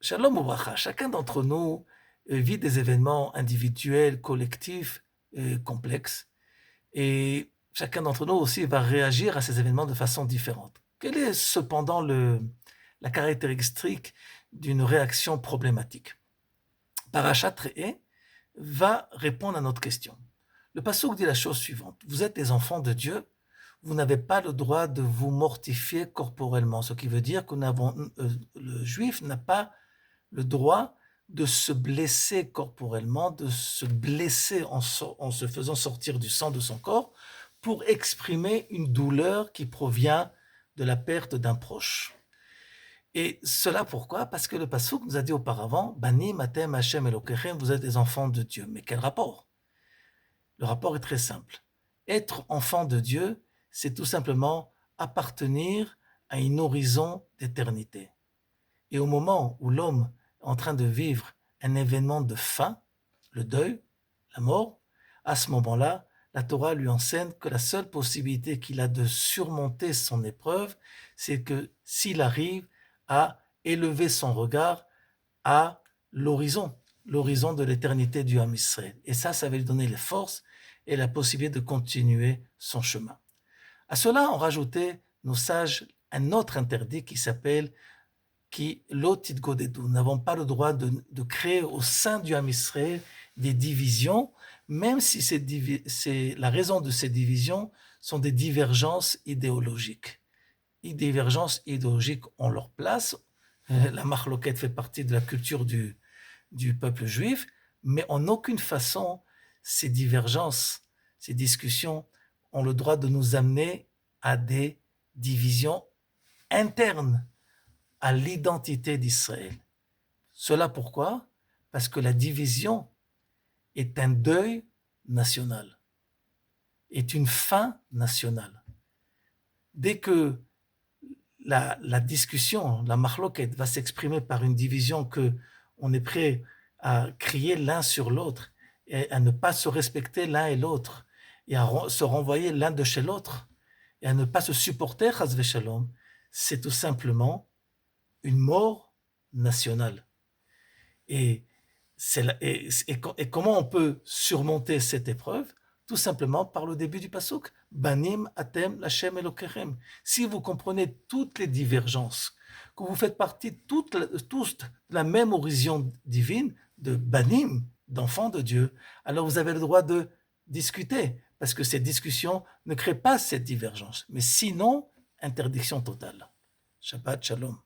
Shalom Ouvracha, chacun d'entre nous vit des événements individuels, collectifs, complexes, et chacun d'entre nous aussi va réagir à ces événements de façon différente. Quelle est cependant la caractéristique d'une réaction problématique? Parashat Re'eh va répondre à notre question. Le passouk dit la chose suivante: vous êtes des enfants de Dieu, vous n'avez pas le droit de vous mortifier corporellement, ce qui veut dire que le juif n'a pas le droit de se blesser corporellement, de se blesser en se faisant sortir du sang de son corps pour exprimer une douleur qui provient de la perte d'un proche. Et cela pourquoi? Parce que le passouk nous a dit auparavant, Banim atem Hashem Elokechem, vous êtes des enfants de Dieu. Mais quel rapport? Le rapport est très simple. Être enfant de Dieu, c'est tout simplement appartenir à un horizon d'éternité. Et au moment où l'homme est en train de vivre un événement de fin, le deuil, la mort, à ce moment-là, la Torah lui enseigne que la seule possibilité qu'il a de surmonter son épreuve, c'est que s'il arrive à élever son regard à l'horizon, l'horizon de l'éternité du Ham Israël. Et ça va lui donner les forces et la possibilité de continuer son chemin. À cela, on rajoutait, nos sages, un autre interdit qui s'appelle qui lotit godedu. Nous n'avons pas le droit de créer au sein du Ham Israël des divisions, même si la raison de ces divisions sont des divergences idéologiques. Les divergences idéologiques ont leur place. La marloquette fait partie de la culture du peuple juif, mais en aucune façon ces divergences, ces discussions ont le droit de nous amener à des divisions internes à l'identité d'Israël. Cela pourquoi? Parce que la division est un deuil national, est une fin nationale. Dès que la discussion, la marloquette va s'exprimer par une division que on est prêt à crier l'un sur l'autre et à ne pas se respecter l'un et l'autre et à se renvoyer l'un de chez l'autre et à ne pas se supporter, chas v'shalom, c'est tout simplement une mort nationale. Et, et comment on peut surmonter cette épreuve? Tout simplement par le début du pasuk. Banim atem lachem elokechem. Si vous comprenez toutes les divergences, que vous faites partie tous de la même horizon divine, de banim, d'enfants de Dieu, alors vous avez le droit de discuter, parce que ces discussions ne créent pas cette divergence. Mais sinon, interdiction totale. Shabbat Shalom.